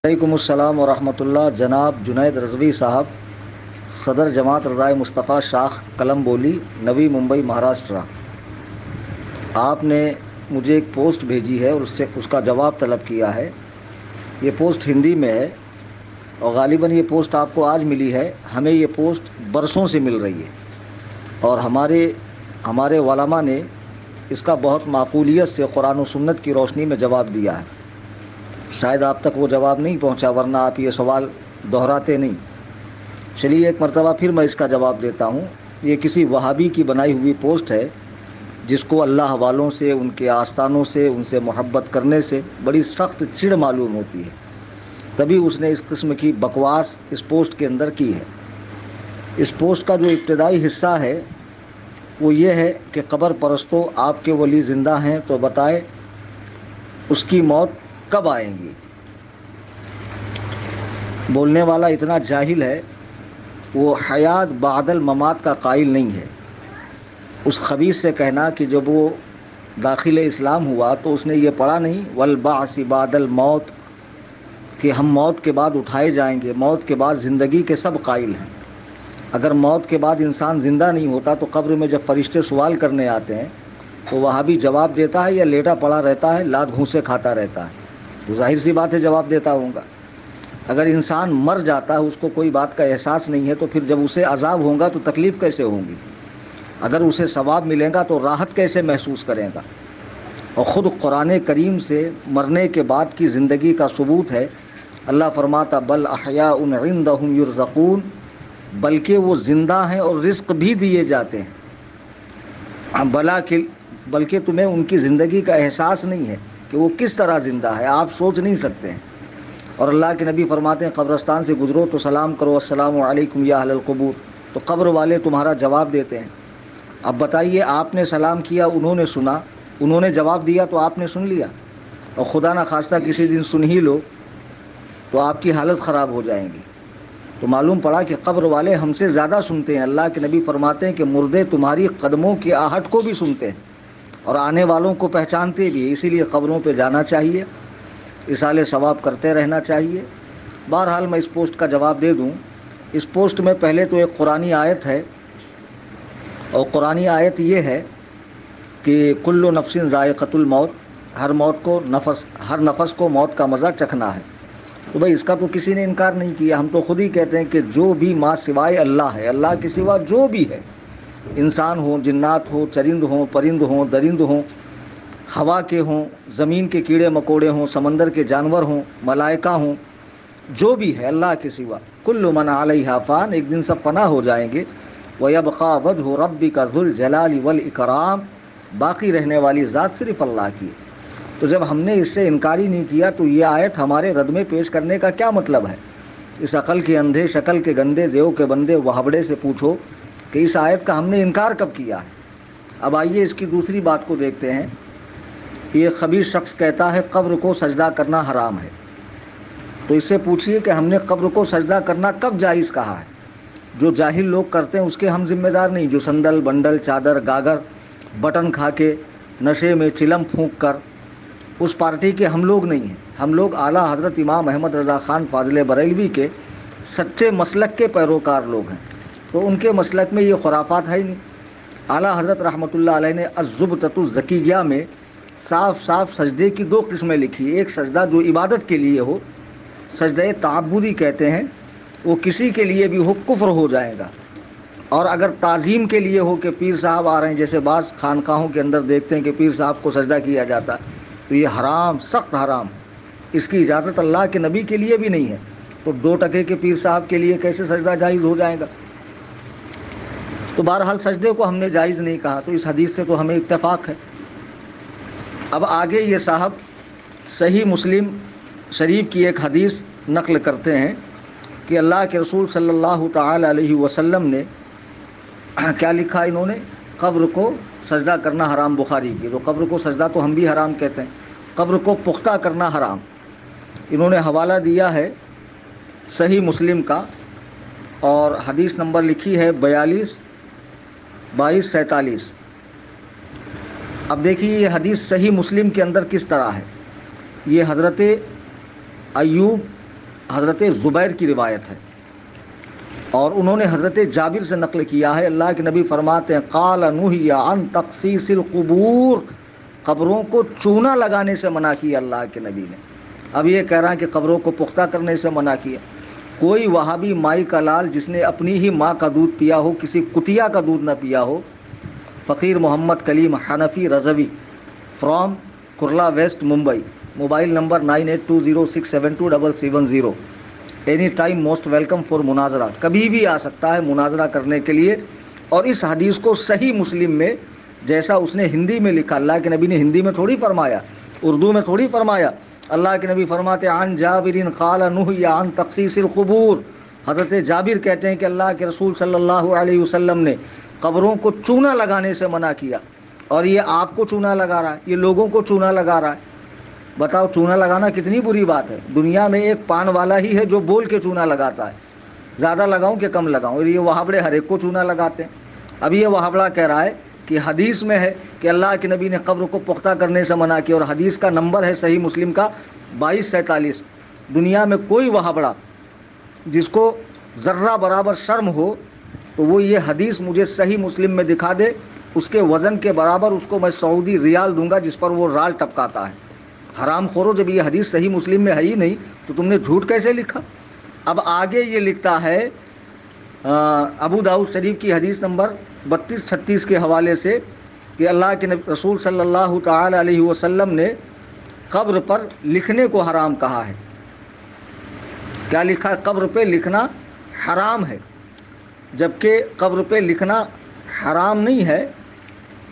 وعلیکم السلام ورحمۃ اللہ۔ جناب جنید رضوی صاحب، صدر جماعت رضائے مصطفیٰ شاخ قلم بولی، نوی ممبئی، مہاراشٹرا۔ آپ نے مجھے ایک پوسٹ بھیجی ہے اور اس کا جواب طلب کیا ہے۔ یہ پوسٹ ہندی میں ہے اور غالباً یہ پوسٹ آپ کو آج ملی ہے۔ ہمیں یہ پوسٹ برسوں سے مل رہی ہے اور ہمارے علماء نے اس کا بہت معقولیت سے قرآن و سنت کی روشنی میں جواب دیا ہے۔ شاید آپ تک وہ جواب نہیں پہنچا، ورنہ آپ یہ سوال دہراتے نہیں۔ چلیے ایک مرتبہ پھر میں اس کا جواب دیتا ہوں۔ یہ کسی وہابی کی بنائی ہوئی پوسٹ ہے جس کو اللہ والوں سے، ان کے آستانوں سے، ان سے محبت کرنے سے بڑی سخت چڑ معلوم ہوتی ہے، تبھی اس نے اس قسم کی بکواس اس پوسٹ کے اندر کی ہے۔ اس پوسٹ کا جو ابتدائی حصہ ہے وہ یہ ہے کہ قبر پرستوں، آپ کے ولی زندہ ہیں تو بتائے اس کی موت کب آئیں گی۔ بولنے والا اتنا جاہل ہے، وہ حیات بعد الممات کا قائل نہیں ہے۔ اس خبیث سے کہنا کہ جب وہ داخل اسلام ہوا تو اس نے یہ پڑھا نہیں والبعث بعد الموت، کہ ہم موت کے بعد اٹھائے جائیں گے، موت کے بعد زندگی کے سب قائل ہیں۔ اگر موت کے بعد انسان زندہ نہیں ہوتا تو قبر میں جب فرشتے سوال کرنے آتے ہیں تو وہاں بھی جواب دیتا ہے یا لیٹا پڑا رہتا ہے، لات گھونسے کھاتا رہتا ہے؟ تو ظاہر سی بات ہے جواب دیتا ہوں گا۔ اگر انسان مر جاتا ہے، اس کو کوئی بات کا احساس نہیں ہے، تو پھر جب اسے عذاب ہوگا تو تکلیف کیسے ہوگی؟ اگر اسے ثواب ملے گا تو راحت کیسے محسوس کرے گا؟ اور خود قرآن کریم سے مرنے کے بعد کی زندگی کا ثبوت ہے۔ اللہ فرماتا بل احیاء عندهم یرزقون، بلکہ وہ زندہ ہیں اور رزق بھی دیے جاتے ہیں۔ بلکہ تمہیں ان کی زندگی کا احساس نہیں ہے کہ وہ کس طرح زندہ ہے، آپ سوچ نہیں سکتے ہیں۔ اور اللہ کے نبی فرماتے ہیں قبرستان سے گزرو تو سلام کرو السلام علیکم یا اہل القبور، تو قبر والے تمہارا جواب دیتے ہیں۔ اب بتائیے، آپ نے سلام کیا، انہوں نے سنا، انہوں نے جواب دیا تو آپ نے سن لیا، اور خدا نہ خواستہ کسی دن سن ہی لو تو آپ کی حالت خراب ہو جائیں گی۔ تو معلوم پڑا کہ قبر والے ہم سے زیادہ سنتے ہیں۔ اللہ کے نبی فرماتے ہیں کہ مردے تمہاری قدموں کی آہٹ کو بھی سنتے ہیں اور آنے والوں کو پہچانتے بھی ہیں، اسی لیے قبروں پہ جانا چاہیے، اصالے ثواب کرتے رہنا چاہیے۔ بہرحال میں اس پوسٹ کا جواب دے دوں۔ اس پوسٹ میں پہلے تو ایک قرآنی آیت ہے، اور قرآنی آیت یہ ہے کہ کل نفس ذائقۃ الموت، ہر نفس کو موت کا مزہ چکھنا ہے۔ تو بھائی اس کا تو کسی نے انکار نہیں کیا، ہم تو خود ہی کہتے ہیں کہ جو بھی ماں سوائے اللہ ہے، اللہ کے سوا جو بھی ہے، انسان ہوں، جنات ہوں، چرند ہوں، پرند ہوں، درند ہوں، ہوا کے ہوں، زمین کے کیڑے مکوڑے ہوں، سمندر کے جانور ہوں، ملائکہ ہوں، جو بھی ہے اللہ کے سوا، کل من علیہا فان، ایک دن سب فنا ہو جائیں گے۔ وَيَبْقَى وَجْهُ رَبِّكَ ذُو الْجَلَالِ وَالْإِكْرَامِ، باقی رہنے والی ذات صرف اللہ کی ہے۔ تو جب ہم نے اس سے انکار ہی نہیں کیا تو یہ آیت ہمارے رد میں پیش کرنے کا کیا مطلب ہے؟ اس عقل کے اندھے، شکل کے گندے، دیو کے بندے وہابڑے سے پوچھو کہ اس آیت کا ہم نے انکار کب کیا ہے۔ اب آئیے اس کی دوسری بات کو دیکھتے ہیں۔ یہ خبیث شخص کہتا ہے قبر کو سجدہ کرنا حرام ہے، تو اس سے پوچھئے کہ ہم نے قبر کو سجدہ کرنا کب جائز کہا ہے؟ جو جاہل لوگ کرتے ہیں اس کے ہم ذمہ دار نہیں، جو سندل، بنڈل، چادر، گاگر، بٹن کھا کے نشے میں چلم پھونک کر، اس پارٹی کے ہم لوگ نہیں ہیں۔ ہم لوگ اعلیٰ حضرت امام احمد رضا خان فاضل بریلوی کے سچے مسلک کے پیروکار لوگ ہیں، تو ان کے مسلک میں یہ خرافات ہے ہی نہیں۔ اعلیٰ حضرت رحمۃ اللہ علیہ نے الزبدۃ الزکیہ میں صاف صاف سجدے کی دو قسمیں لکھی۔ ایک سجدہ جو عبادت کے لیے ہو، سجدہ تعبدی کہتے ہیں، وہ کسی کے لیے بھی ہو کفر ہو جائے گا، اور اگر تعظیم کے لیے ہو کہ پیر صاحب آ رہے ہیں، جیسے بعض خانقاہوں کے اندر دیکھتے ہیں کہ پیر صاحب کو سجدہ کیا جاتا ہے، تو یہ حرام، سخت حرام، اس کی اجازت اللہ کے نبی کے لیے بھی نہیں ہے، تو 2 ٹکے کے پیر صاحب کے لیے کیسے سجدہ جائز ہو جائے گا؟ تو بہرحال سجدے کو ہم نے جائز نہیں کہا، تو اس حدیث سے تو ہمیں اتفاق ہے۔ اب آگے یہ صاحب صحیح مسلم شریف کی ایک حدیث نقل کرتے ہیں کہ اللہ کے رسول صلی اللہ تعالی علیہ وسلم نے کیا لکھا، انہوں نے قبر کو سجدہ کرنا حرام، بخاری کی، تو قبر کو سجدہ تو ہم بھی حرام کہتے ہیں، قبر کو پختہ کرنا حرام۔ انہوں نے حوالہ دیا ہے صحیح مسلم کا، اور حدیث نمبر لکھی ہے 4247۔ اب دیکھیے یہ حدیث صحیح مسلم کے اندر کس طرح ہے۔ یہ حضرت ایوب حضرت زبیر کی روایت ہے، اور انہوں نے حضرت جابر سے نقل کیا ہے، اللہ کے نبی فرماتے ہیں قال نہی عن تقصیص القبور، قبروں کو چونا لگانے سے منع کیا اللہ کے نبی نے۔ اب یہ کہہ رہا ہے کہ قبروں کو پختہ کرنے سے منع کیا۔ کوئی وہابی مائی کا لال جس نے اپنی ہی ماں کا دودھ پیا ہو، کسی کتیا کا دودھ نہ پیا ہو، فقیر Muhammad Kaleem Hanafi Rizvi from Kurla west Mumbai, mobile number 9820672770، any time most welcome for مناظرہ، کبھی بھی آ سکتا ہے مناظرہ کرنے کے لیے۔ اور اس حدیث کو صحیح مسلم میں جیسا اس نے ہندی میں لکھا، اللہ کے نبی نے ہندی میں تھوڑی فرمایا، اردو میں تھوڑی فرمایا، اللہ کے نبی فرماتے عن جابر قال نہی عن تقصیص القبور، حضرت جابر کہتے ہیں کہ اللہ کے رسول صلی اللہ علیہ وسلم نے قبروں کو چونا لگانے سے منع کیا، اور یہ آپ کو چونا لگا رہا ہے، یہ لوگوں کو چونا لگا رہا ہے۔ بتاؤ چونا لگانا کتنی بری بات ہے۔ دنیا میں ایک پان والا ہی ہے جو بول کے چونا لگاتا ہے، زیادہ لگاؤں کہ کم لگاؤں، اور یہ وہابڑے ہر ایک کو چونا لگاتے ہیں۔ اب یہ وہابڑا کہہ رہا ہے کہ حدیث میں ہے کہ اللہ کے نبی نے قبر کو پختہ کرنے سے منع کیا، اور حدیث کا نمبر ہے صحیح مسلم کا 2247۔ دنیا میں کوئی وہابڑا جس کو ذرہ برابر شرم ہو تو وہ یہ حدیث مجھے صحیح مسلم میں دکھا دے، اس کے وزن کے برابر اس کو میں سعودی ریال دوں گا جس پر وہ رال ٹپکاتا ہے۔ حرام خورو، جب یہ حدیث صحیح مسلم میں ہے ہی نہیں تو تم نے جھوٹ کیسے لکھا؟ اب آگے یہ لکھتا ہے ابو داؤد شریف کی حدیث نمبر 3236 کے حوالے سے کہ اللہ کے رسول صلی اللہ تعالی علیہ وسلم نے قبر پر لکھنے کو حرام کہا ہے۔ کیا لکھا ہے؟ قبر پہ لکھنا حرام ہے، جبکہ قبر پہ لکھنا حرام نہیں ہے،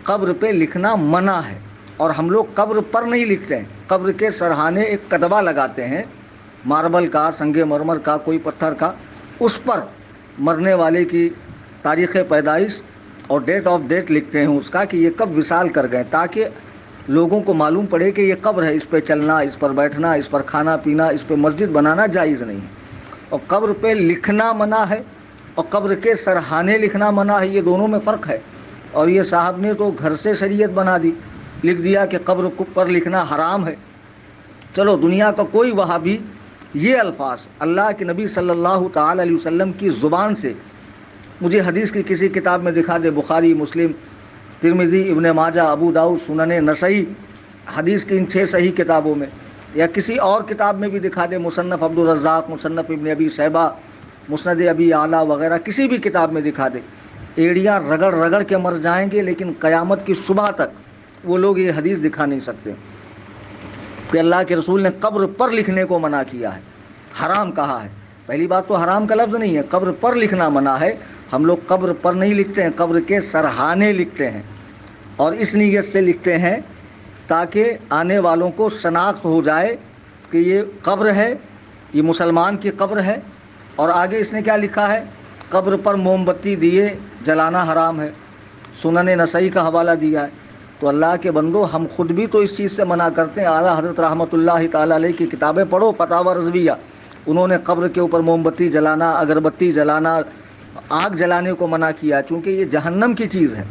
قبر پہ لکھنا منع ہے۔ اور ہم لوگ قبر پر نہیں لکھتے ہیں، قبر کے سرہانے ایک کتبہ لگاتے ہیں، ماربل کا، سنگ مرمر کا، کوئی پتھر کا، اس پر مرنے والے کی تاریخ پیدائش اور ڈیٹ آف ڈیٹ لکھتے ہیں اس کا کہ یہ کب وصال کر گئے، تاکہ لوگوں کو معلوم پڑے کہ یہ قبر ہے، اس پہ چلنا، اس پر بیٹھنا، اس پر کھانا پینا، اس پہ مسجد بنانا جائز نہیں ہے۔ اور قبر پہ لکھنا منع ہے اور قبر کے سرہانے لکھنا منع ہے، یہ دونوں میں فرق ہے۔ اور یہ صاحب نے تو گھر سے شریعت بنا دی، لکھ دیا کہ قبر پر لکھنا حرام ہے۔ چلو دنیا کا کوئی وہابی یہ الفاظ اللہ کے نبی صلی اللہ تعالی علیہ وسلم کی زبان سے مجھے حدیث کی کسی کتاب میں دکھا دے، بخاری، مسلم، ترمذی، ابن ماجہ، ابو داؤد، سنن نسائی، حدیث کی ان 6 صحیح کتابوں میں، یا کسی اور کتاب میں بھی دکھا دے، مصنف عبد الرزاق، مصنف ابن ابی شیبہ، مسند ابی اعلیٰ وغیرہ، کسی بھی کتاب میں دکھا دے، ایڑیاں رگڑ رگڑ کے مر جائیں گے، لیکن قیامت کی صبح تک وہ لوگ یہ حدیث دکھا نہیں سکتے کہ اللہ کے رسول نے قبر پر لکھنے کو منع کیا ہے، حرام کہا ہے۔ پہلی بات تو حرام کا لفظ نہیں ہے، قبر پر لکھنا منع ہے۔ ہم لوگ قبر پر نہیں لکھتے ہیں، قبر کے سرہانے لکھتے ہیں، اور اس نیت سے لکھتے ہیں تاکہ آنے والوں کو شناخت ہو جائے کہ یہ قبر ہے، یہ مسلمان کی قبر ہے۔ اور آگے اس نے کیا لکھا ہے؟ قبر پر موم بتی دیے جلانا حرام ہے، سنن نسائی کا حوالہ دیا ہے۔ تو اللہ کے بندو، ہم خود بھی تو اس چیز سے منع کرتے ہیں۔ اعلیٰ حضرت رحمۃ اللہ تعالی علیہ کی کتابیں پڑھو، فتاوی رضویہ، انہوں نے قبر کے اوپر موم بتی جلانا، اگربتی جلانا، آگ جلانے کو منع کیا، چونکہ یہ جہنم کی چیز ہے۔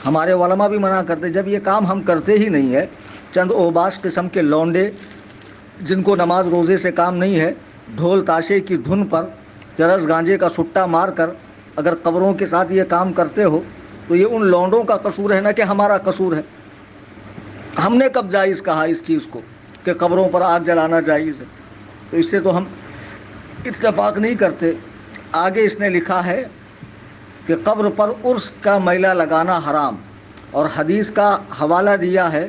ہمارے علماء بھی منع کرتے، جب یہ کام ہم کرتے ہی نہیں ہے، چند اوباش قسم کے لونڈے جن کو نماز روزے سے کام نہیں ہے، ڈھول تاشے کی دھن پر چرس گانجے کا سٹا مار کر اگر قبروں کے ساتھ یہ کام کرتے ہو تو یہ ان لونڈوں کا قصور ہے، نہ کہ ہمارا قصور ہے۔ ہم نے کب جائز کہا اس چیز کو کہ قبروں پر آگ جلانا جائز ہے؟ تو اس سے تو ہم اتفاق نہیں کرتے۔ آگے اس نے لکھا ہے کہ قبر پر عرس کا میلہ لگانا حرام، اور حدیث کا حوالہ دیا ہے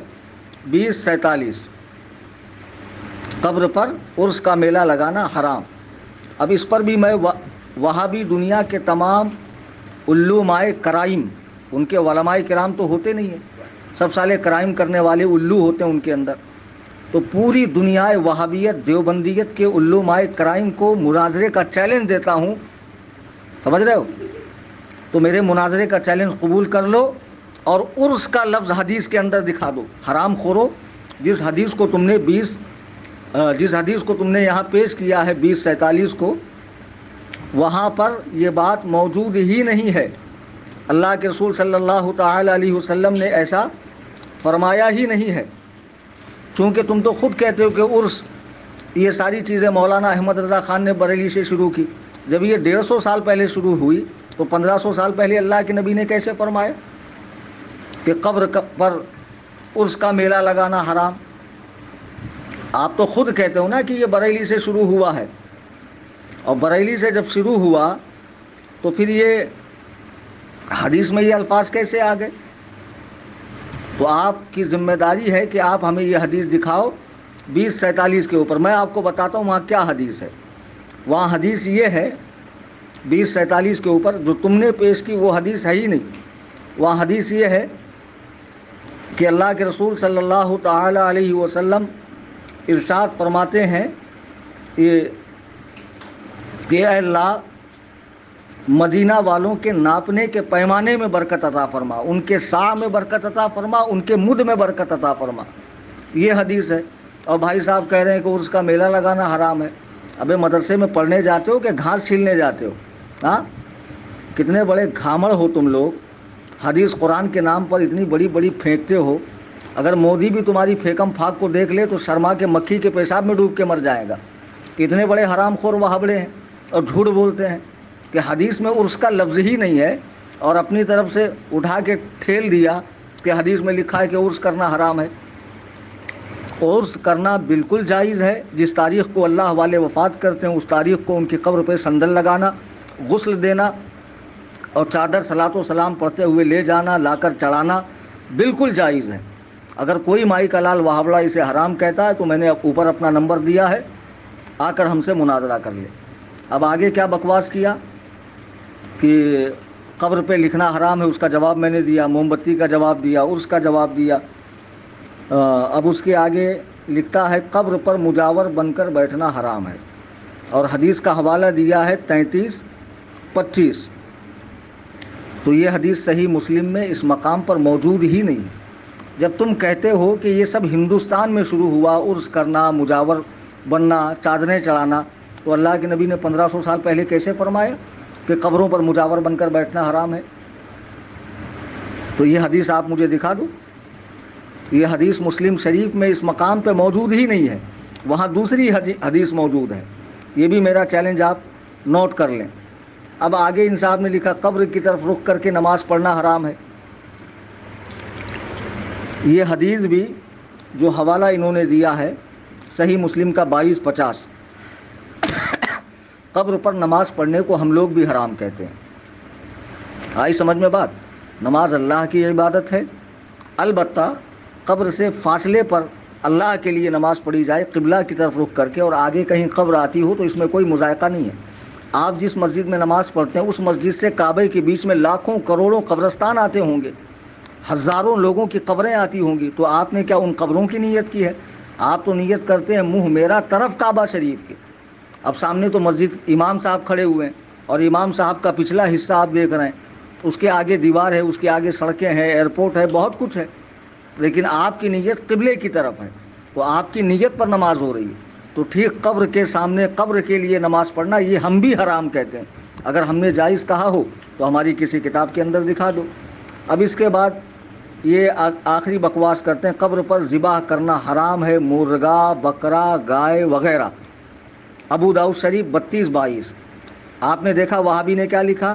2047، قبر پر عرس کا میلہ لگانا حرام۔ اب اس پر بھی میں وہابی دنیا کے تمام علمائے کرائم، ان کے علماء کرام تو ہوتے نہیں ہیں، سب سالے کرائم کرنے والے الو ہوتے ہیں ان کے اندر، تو پوری دنیا وہابیت دیوبندیت کے علمائے کرائم کو مناظرے کا چیلنج دیتا ہوں، سمجھ رہے ہو؟ تو میرے مناظرے کا چیلنج قبول کر لو اور عرس کا لفظ حدیث کے اندر دکھا دو۔ حرام خورو، جس حدیث کو تم نے یہاں پیش کیا ہے 2047 کو، وہاں پر یہ بات موجود ہی نہیں ہے۔ اللہ کے رسول صلی اللہ تعالی علیہ وسلم نے ایسا فرمایا ہی نہیں ہے، چونکہ تم تو خود کہتے ہو کہ عرس یہ ساری چیزیں مولانا احمد رضا خان نے بریلی سے شروع کی. جب یہ 150 سال پہلے شروع ہوئی تو 1500 سال پہلے اللہ کے نبی نے کیسے فرمایا کہ قبر پر عرس کا میلہ لگانا حرام؟ آپ تو خود کہتے ہو نا کہ یہ بریلی سے شروع ہوا ہے، اور بریلی سے جب شروع ہوا تو پھر یہ حدیث میں یہ الفاظ کیسے آ گئے؟ تو آپ کی ذمہ داری ہے کہ آپ ہمیں یہ حدیث دکھاؤ 2047 کے اوپر. میں آپ کو بتاتا ہوں وہاں کیا حدیث ہے. وہاں حدیث یہ ہے 2047 کے اوپر، جو تم نے پیش کی وہ حدیث ہے ہی نہیں. وہاں حدیث یہ ہے کہ اللہ کے رسول صلی اللہ تعالی علیہ وسلم ارشاد فرماتے ہیں کہ اے اللہ مدینہ والوں کے ناپنے کے پیمانے میں برکت عطا فرما، ان کے سا میں برکت عطا فرما، ان کے مد میں برکت عطا فرما. یہ حدیث ہے. اور بھائی صاحب کہہ رہے ہیں کہ عرس کا میلہ لگانا حرام ہے. ابے مدرسے میں پڑھنے جاتے ہو کہ گھاس چھیلنے جاتے ہو؟ ہاں، کتنے بڑے گھامڑ ہو تم لوگ. حدیث قرآن کے نام پر اتنی بڑی بڑی پھینکتے ہو. اگر مودی بھی تمہاری پھینکم پھاک کو دیکھ لے تو شرما کے مکھی کے پیشاب میں ڈوب کے مر جائے گا. اتنے بڑے حرام خور وہابڑے ہیں اور جھوٹ بولتے ہیں کہ حدیث میں عرس کا لفظ ہی نہیں ہے، اور اپنی طرف سے اٹھا کے ٹھیل دیا کہ حدیث میں لکھا ہے کہ عرس کرنا حرام ہے. عرس کرنا بالکل جائز ہے. جس تاریخ کو اللہ والے وفات کرتے ہیں اس تاریخ کو ان کی قبر پہ سندل لگانا، غسل دینا اور چادر صلاۃ و سلام پڑھتے ہوئے لے جانا، لا کر چڑھانا بالکل جائز ہے. اگر کوئی مائی کا لال وہابڑا اسے حرام کہتا ہے تو میں نے اوپر اپنا نمبر دیا ہے، آ کر ہم سے مناظرہ کر لے. اب آگے کیا بکواس کیا کہ قبر پہ لکھنا حرام ہے، اس کا جواب میں نے دیا. موم بتی کا جواب دیا، عرس کا جواب دیا. اب اس کے آگے لکھتا ہے قبر پر مجاور بن کر بیٹھنا حرام ہے، اور حدیث کا حوالہ دیا ہے 33-25. تو یہ حدیث صحیح مسلم میں اس مقام پر موجود ہی نہیں. جب تم کہتے ہو کہ یہ سب ہندوستان میں شروع ہوا، عرس کرنا، مجاور بننا، چادریں چڑھانا، تو اللہ کے نبی نے 1500 سال پہلے کیسے فرمایا کہ قبروں پر مجاور بن کر بیٹھنا حرام ہے؟ تو یہ حدیث آپ مجھے دکھا دو. یہ حدیث مسلم شریف میں اس مقام پہ موجود ہی نہیں ہے. وہاں دوسری حدیث موجود ہے. یہ بھی میرا چیلنج آپ نوٹ کر لیں. اب آگے ان صاحب نے لکھا قبر کی طرف رخ کر کے نماز پڑھنا حرام ہے. یہ حدیث بھی جو حوالہ انہوں نے دیا ہے صحیح مسلم کا 22-50. قبر پر نماز پڑھنے کو ہم لوگ بھی حرام کہتے ہیں. آئی سمجھ میں بات؟ نماز اللہ کی عبادت ہے. البتہ قبر سے فاصلے پر اللہ کے لیے نماز پڑھی جائے قبلہ کی طرف رخ کر کے، اور آگے کہیں قبر آتی ہو تو اس میں کوئی مذائقہ نہیں ہے. آپ جس مسجد میں نماز پڑھتے ہیں اس مسجد سے کعبے کے بیچ میں لاکھوں کروڑوں قبرستان آتے ہوں گے، ہزاروں لوگوں کی قبریں آتی ہوں گی. تو آپ نے کیا ان قبروں کی نیت کی ہے؟ آپ تو نیت کرتے ہیں منہ میرا طرف کعبہ شریف کے. اب سامنے تو مسجد امام صاحب کھڑے ہوئے ہیں، اور امام صاحب کا پچھلا حصہ آپ دیکھ رہے ہیں. اس کے آگے دیوار ہے، اس کے آگے سڑکیں ہیں، ایئرپورٹ ہے، بہت کچھ ہے. لیکن آپ کی نیت قبلے کی طرف ہے، تو آپ کی نیت پر نماز ہو رہی ہے. تو ٹھیک قبر کے سامنے قبر کے لیے نماز پڑھنا یہ ہم بھی حرام کہتے ہیں. اگر ہم نے جائز کہا ہو تو ہماری کسی کتاب کے اندر دکھا دو. اب اس کے بعد یہ آخری بکواس کرتے ہیں قبر پر ذبح کرنا حرام ہے، مرغا، بکرا، گائے وغیرہ. ابو داؤد شریف 32-22. آپ نے دیکھا وہابی نے کیا لکھا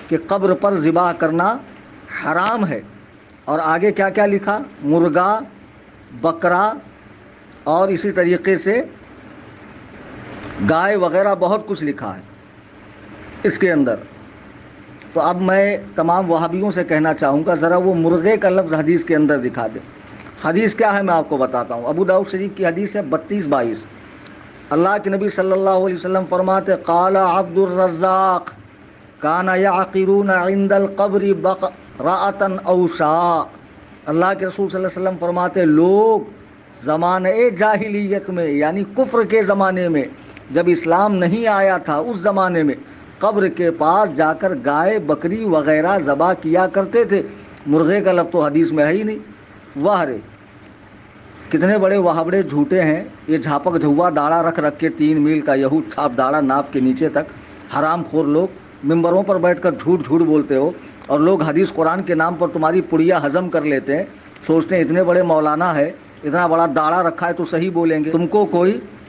کہ قبر پر ذبح کرنا حرام ہے، اور آگے کیا کیا لکھا؟ مرغا، بکرا اور اسی طریقے سے گائے وغیرہ بہت کچھ لکھا ہے اس کے اندر. تو اب میں تمام وہابیوں سے کہنا چاہوں گا ذرا وہ مرغے کا لفظ حدیث کے اندر دکھا دیں. حدیث کیا ہے میں آپ کو بتاتا ہوں. ابو داؤد شریف کی حدیث ہے 32-22. اللہ کے نبی صلی اللہ علیہ وسلم فرماتے قال عبد الرزاق کان یعقرون عند القبر بقرۃ او شاء. اللہ کے رسول صلی اللہ علیہ وسلم فرماتے لوگ زمانے جاہلیت میں، یعنی کفر کے زمانے میں، جب اسلام نہیں آیا تھا اس زمانے میں قبر کے پاس جا کر گائے، بکری وغیرہ ذبح کیا کرتے تھے. مرغے کا لفظ تو حدیث میں ہے ہی نہیں. واہ رے، کتنے بڑے وہابڑے جھوٹے ہیں. یہ جھاپک جھوا داڑھا رکھ رکھ کے 3 میل کا یہود چھاپ داڑھا ناف کے نیچے تک، حرام خور لوگ ممبروں پر بیٹھ کر جھوٹ جھوٹ بولتے ہو، اور لوگ حدیث قرآن کے نام پر تمہاری پڑیا ہضم کر لیتے ہیں. سوچتے ہیں اتنے بڑے مولانا ہے، اتنا بڑا داڑھا رکھا ہے تو صحیح بولیں گے. تم کو کوئی